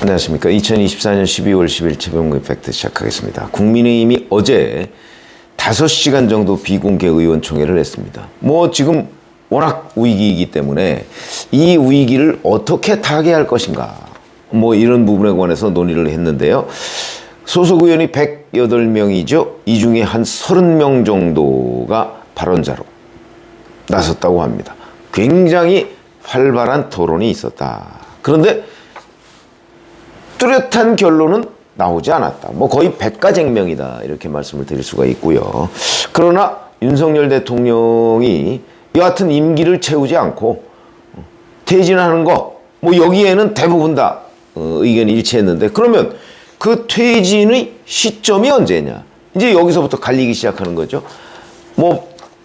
안녕하십니까. 2024년 12월 10일 최병구의 팩트 시작하겠습니다. 국민의힘이 어제 5시간 정도 비공개 의원총회를 했습니다. 지금 워낙 위기이기 때문에 이 위기를 어떻게 타개할 것인가 이런 부분에 관해서 논의를 했는데요. 소속 의원이 108명이죠. 이 중에 한 30명 정도가 발언자로 나섰다고 합니다. 굉장히 활발한 토론이 있었다. 그런데 뚜렷한 결론은 나오지 않았다. 거의 백가쟁명이다. 이렇게 말씀을 드릴 수가 있고요. 그러나 윤석열 대통령이 여하튼 임기를 채우지 않고 퇴진하는 거, 여기에는 대부분 다 의견이 일치했는데, 그러면 그 퇴진의 시점이 언제냐? 이제 여기서부터 갈리기 시작하는 거죠.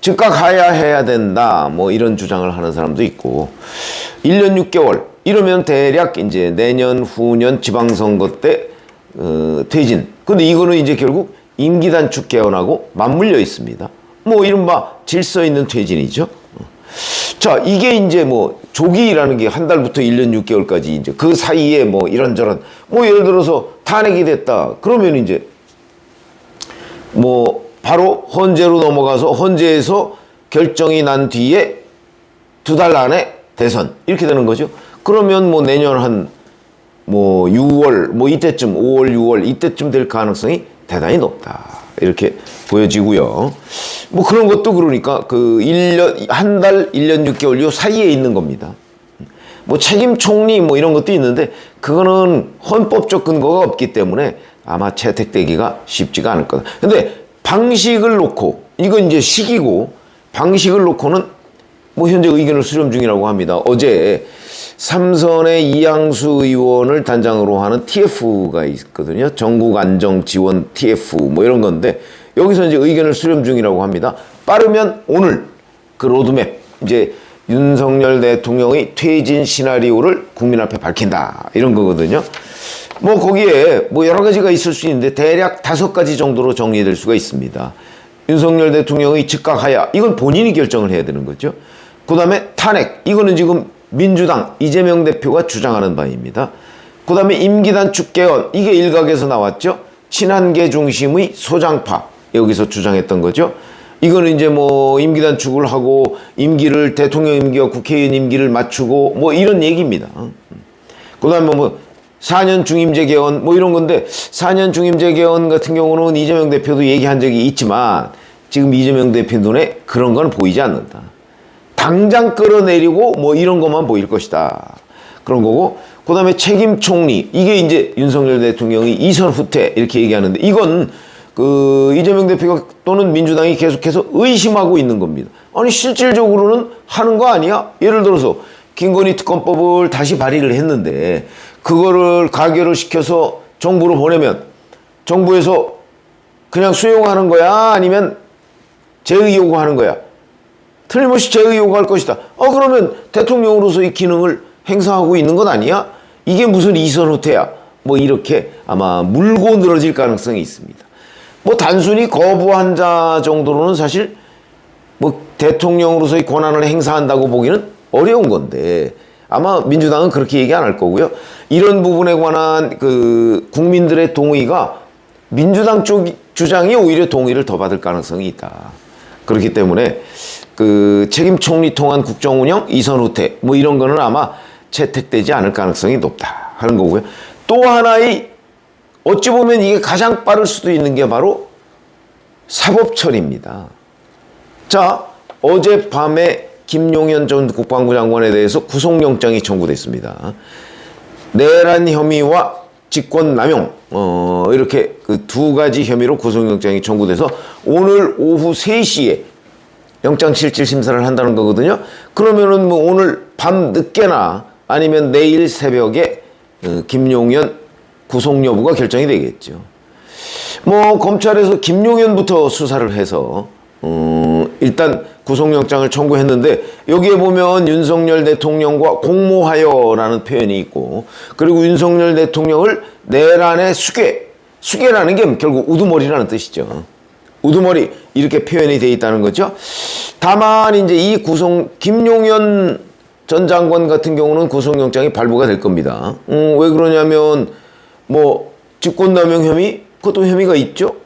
즉각 하야해야 된다. 이런 주장을 하는 사람도 있고, 1년 6개월. 이러면 대략 이제 내년, 후년 지방선거 때 퇴진. 근데 이거는 이제 결국 임기 단축 개헌하고 맞물려 있습니다. 이른바 질서 있는 퇴진이죠. 자, 이게 이제 조기라는 게 한 달부터 1년 6개월까지 이제 그 사이에 이런저런 예를 들어서 탄핵이 됐다. 그러면 이제 바로 헌재로 넘어가서 헌재에서 결정이 난 뒤에 2달 안에 대선 이렇게 되는 거죠. 그러면 내년 한 6월 이때쯤 5월 6월 이때쯤 될 가능성이 대단히 높다. 이렇게 보여지고요. 그런 것도 그러니까 한 달 1년 6개월 요 사이에 있는 겁니다. 책임 총리 이런 것도 있는데 그거는 헌법적 근거가 없기 때문에 아마 채택되기가 쉽지가 않을 거다. 근데 방식을 놓고 이건 이제 시기고 방식을 놓고는 현재 의견을 수렴 중이라고 합니다. 어제 삼선의 이양수 의원을 단장으로 하는 TF가 있거든요. 전국안정지원 TF 이런 건데 여기서 이제 의견을 수렴 중이라고 합니다. 빠르면 오늘 그 로드맵 이제 윤석열 대통령의 퇴진 시나리오를 국민 앞에 밝힌다 이런 거거든요. 거기에 여러 가지가 있을 수 있는데 대략 5가지 정도로 정리될 수가 있습니다. 윤석열 대통령의 즉각 하야, 이건 본인이 결정을 해야 되는 거죠. 그 다음에 탄핵, 이거는 지금 민주당 이재명 대표가 주장하는 바입니다. 그 다음에 임기 단축 개헌, 이게 일각에서 나왔죠. 친한계 중심의 소장파, 여기서 주장했던 거죠. 이거는 이제 임기 단축을 하고 임기를 대통령 임기와 국회의원 임기를 맞추고 이런 얘기입니다. 그 다음에 4년 중임제 개헌 이런 건데 4년 중임제 개헌 같은 경우는 이재명 대표도 얘기한 적이 있지만 지금 이재명 대표 눈에 그런 건 보이지 않는다. 당장 끌어내리고 이런 것만 보일 것이다. 그런 거고, 그 다음에 책임 총리, 이게 이제 윤석열 대통령이 이선 후퇴 이렇게 얘기하는데 이건 이재명 대표가 또는 민주당이 계속해서 의심하고 있는 겁니다. 아니 실질적으로는 하는 거 아니야? 예를 들어서 김건희 특검법을 다시 발의를 했는데 그거를 가결을 시켜서 정부로 보내면 정부에서 그냥 수용하는 거야? 아니면 재의 요구하는 거야? 틀림없이 재의 요구할 것이다. 그러면 대통령으로서의 기능을 행사하고 있는 건 아니야? 이게 무슨 이선 후퇴야? 이렇게 아마 물고 늘어질 가능성이 있습니다. 단순히 거부한 자 정도로는 사실 대통령으로서의 권한을 행사한다고 보기는 어려운 건데 아마 민주당은 그렇게 얘기 안 할 거고요. 이런 부분에 관한 국민들의 동의가 민주당 쪽 주장이 오히려 동의를 더 받을 가능성이 있다. 그렇기 때문에 책임 총리 통한 국정운영 이선 후퇴 이런 거는 아마 채택되지 않을 가능성이 높다 하는 거고요. 또 하나의 어찌 보면 이게 가장 빠를 수도 있는 게 바로 사법처리입니다. 자, 어젯밤에 김용현 전 국방부 장관에 대해서 구속영장이 청구됐습니다. 내란 혐의와 직권남용 이렇게 2가지 혐의로 구속영장이 청구돼서 오늘 오후 3시에 영장실질 심사를 한다는 거거든요. 그러면은 오늘 밤 늦게나 아니면 내일 새벽에 김용현 구속 여부가 결정이 되겠죠. 검찰에서 김용현부터 수사를 해서 일단 구속영장을 청구했는데 여기에 보면 윤석열 대통령과 공모하여라는 표현이 있고 그리고 윤석열 대통령을 내란의 수괴라는 게 결국 우두머리라는 뜻이죠. 우두머리 이렇게 표현이 돼 있다는 거죠. 다만 이제 이 김용현 전 장관 같은 경우는 구속영장이 발부가 될 겁니다. 왜 그러냐면 뭐 직권남용 혐의, 그것도 혐의가 있죠.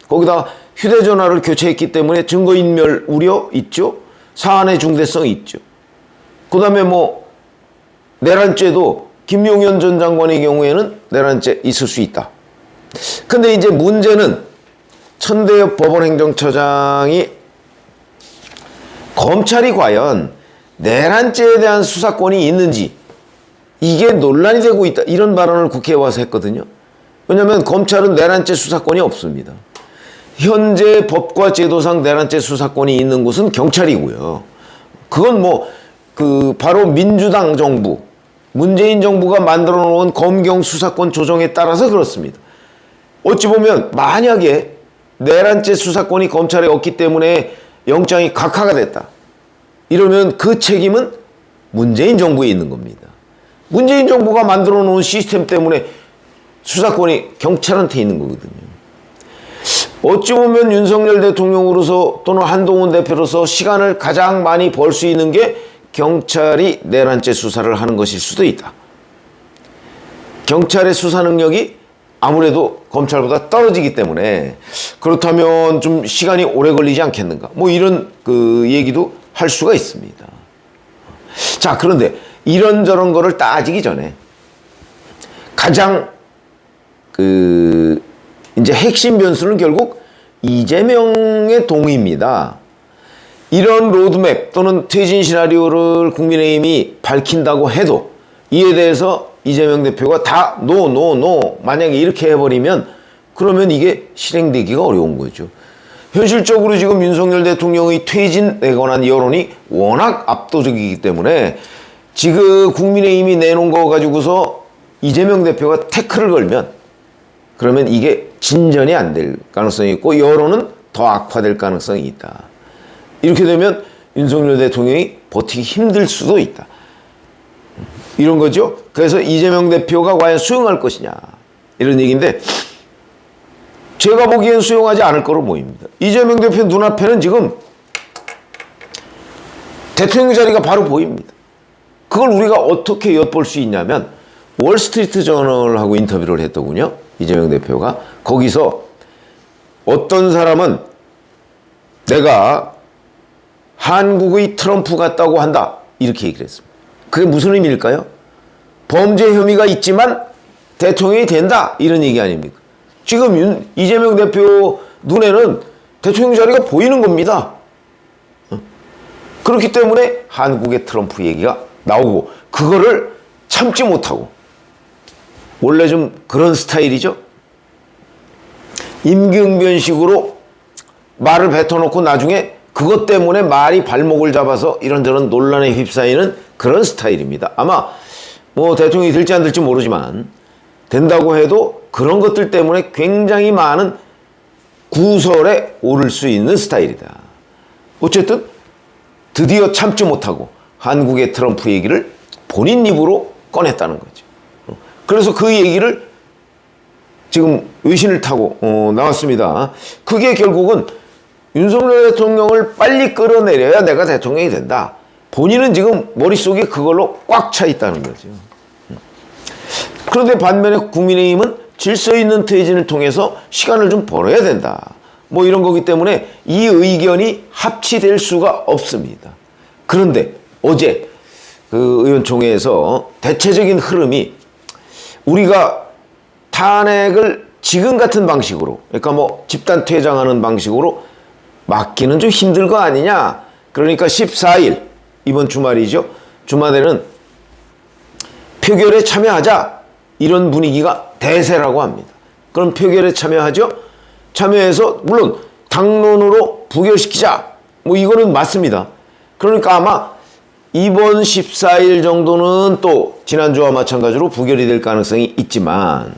거기다 휴대전화를 교체했기 때문에 증거인멸 우려 있죠. 사안의 중대성이 있죠. 그 다음에 뭐 내란죄도 김용현 전 장관의 경우에는 내란죄 있을 수 있다. 근데 이제 문제는 천대엽 법원행정처장이 검찰이 과연 내란죄에 대한 수사권이 있는지 이게 논란이 되고 있다. 이런 발언을 국회에 와서 했거든요. 왜냐하면 검찰은 내란죄 수사권이 없습니다. 현재 법과 제도상 내란죄 수사권이 있는 곳은 경찰이고요. 그건 뭐 바로 민주당 정부, 문재인 정부가 만들어 놓은 검경 수사권 조정에 따라서 그렇습니다. 어찌 보면 만약에 내란죄 수사권이 검찰에 없기 때문에 영장이 각하가 됐다. 이러면 그 책임은 문재인 정부에 있는 겁니다. 문재인 정부가 만들어 놓은 시스템 때문에 수사권이 경찰한테 있는 거거든요. 어찌 보면 윤석열 대통령으로서 또는 한동훈 대표로서 시간을 가장 많이 벌 수 있는 게 경찰이 내란죄 수사를 하는 것일 수도 있다. 경찰의 수사 능력이 아무래도 검찰보다 떨어지기 때문에 그렇다면 좀 시간이 오래 걸리지 않겠는가. 뭐 이런 얘기도 할 수가 있습니다. 자, 그런데 이런저런 거를 따지기 전에 가장 이제 핵심 변수는 결국 이재명의 동의입니다. 이런 로드맵 또는 퇴진 시나리오를 국민의힘이 밝힌다고 해도 이에 대해서 이재명 대표가 다 노 만약에 이렇게 해버리면 그러면 이게 실행되기가 어려운 거죠. 현실적으로 지금 윤석열 대통령의 퇴진에 관한 여론이 워낙 압도적이기 때문에 지금 국민의힘이 내놓은 거 가지고서 이재명 대표가 태클을 걸면 그러면 이게 진전이 안 될 가능성이 있고 여론은 더 악화될 가능성이 있다. 이렇게 되면 윤석열 대통령이 버티기 힘들 수도 있다. 이런 거죠. 그래서 이재명 대표가 과연 수용할 것이냐 이런 얘기인데 제가 보기엔 수용하지 않을 거로 보입니다. 이재명 대표 눈앞에는 지금 대통령 자리가 바로 보입니다. 그걸 우리가 어떻게 엿볼 수 있냐면 월스트리트 저널하고 인터뷰를 했더군요. 이재명 대표가 거기서 어떤 사람은 내가 한국의 트럼프 같다고 한다 이렇게 얘기를 했습니다. 그게 무슨 의미일까요? 범죄 혐의가 있지만 대통령이 된다 이런 얘기 아닙니까? 지금 이재명 대표 눈에는 대통령 자리가 보이는 겁니다. 그렇기 때문에 한국의 트럼프 얘기가 나오고 그거를 참지 못하고 원래 좀 그런 스타일이죠. 임기응변식으로 말을 뱉어놓고 나중에 그것 때문에 말이 발목을 잡아서 이런저런 논란에 휩싸이는 그런 스타일입니다. 아마 뭐 대통령이 될지 안 될지 모르지만 된다고 해도 그런 것들 때문에 굉장히 많은 구설에 오를 수 있는 스타일이다. 어쨌든 드디어 참지 못하고 한국의 트럼프 얘기를 본인 입으로 꺼냈다는 거죠. 그래서 그 얘기를 지금 외신을 타고 나왔습니다. 그게 결국은 윤석열 대통령을 빨리 끌어내려야 내가 대통령이 된다. 본인은 지금 머릿속에 그걸로 꽉 차 있다는 거죠. 그런데 반면에 국민의힘은 질서 있는 퇴진을 통해서 시간을 좀 벌어야 된다. 뭐 이런 거기 때문에 이 의견이 합치될 수가 없습니다. 그런데 어제 그 의원총회에서 대체적인 흐름이 우리가 탄핵을 지금 같은 방식으로 그러니까 뭐 집단 퇴장하는 방식으로 막기는 좀 힘들 거 아니냐. 그러니까 14일 이번 주말이죠. 주말에는 표결에 참여하자. 이런 분위기가 대세라고 합니다. 그럼 표결에 참여하죠. 참여해서 물론 당론으로 부결시키자. 뭐 이거는 맞습니다. 그러니까 아마 이번 14일 정도는 또 지난주와 마찬가지로 부결이 될 가능성이 있지만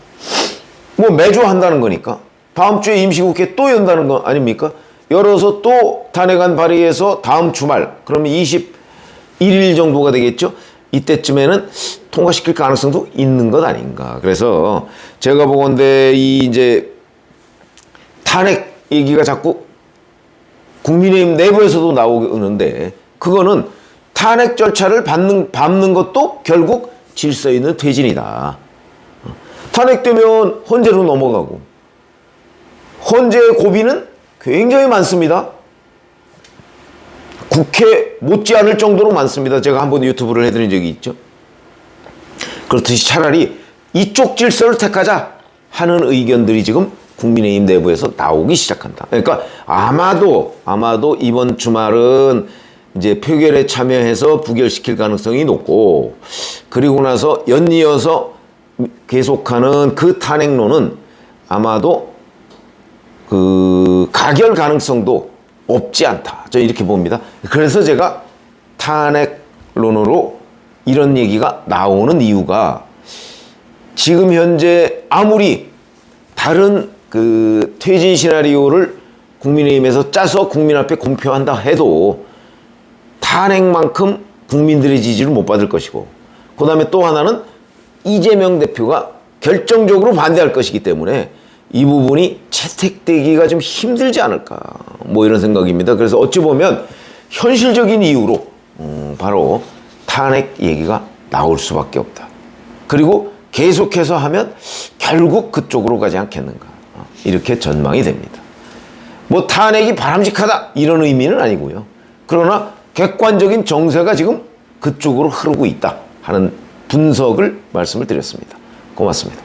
뭐 매주 한다는 거니까 다음 주에 임시국회 또 연다는 거 아닙니까? 열어서 또 탄핵안 발의해서 다음 주말 그러면 21일 정도가 되겠죠. 이때쯤에는 통과시킬 가능성도 있는 것 아닌가. 그래서 제가 보건대 이 이제 탄핵 얘기가 자꾸 국민의힘 내부에서도 나오는데 그거는 탄핵 절차를 밟는 것도 결국 질서 있는 퇴진이다. 탄핵되면 헌재로 넘어가고, 헌재의 고비는 굉장히 많습니다. 국회 못지않을 정도로 많습니다. 제가 한번 유튜브를 해드린 적이 있죠. 그렇듯이 차라리 이쪽 질서를 택하자 하는 의견들이 지금 국민의힘 내부에서 나오기 시작한다. 그러니까 아마도 이번 주말은 이제 표결에 참여해서 부결시킬 가능성이 높고, 그리고 나서 연이어서 계속하는 그 탄핵론은 아마도 그 가결 가능성도 없지 않다. 저는 이렇게 봅니다. 그래서 제가 탄핵론으로 이런 얘기가 나오는 이유가, 지금 현재 아무리 다른 그 퇴진 시나리오를 국민의힘에서 짜서 국민 앞에 공표한다 해도 탄핵만큼 국민들의 지지를 못 받을 것이고, 그 다음에 또 하나는 이재명 대표가 결정적으로 반대할 것이기 때문에 이 부분이 채택되기가 좀 힘들지 않을까, 뭐 이런 생각입니다. 그래서 어찌 보면 현실적인 이유로 바로 탄핵 얘기가 나올 수밖에 없다. 그리고 계속해서 하면 결국 그쪽으로 가지 않겠는가, 이렇게 전망이 됩니다. 뭐 탄핵이 바람직하다 이런 의미는 아니고요. 그러나 객관적인 정세가 지금 그쪽으로 흐르고 있다 하는 분석을 말씀을 드렸습니다. 고맙습니다.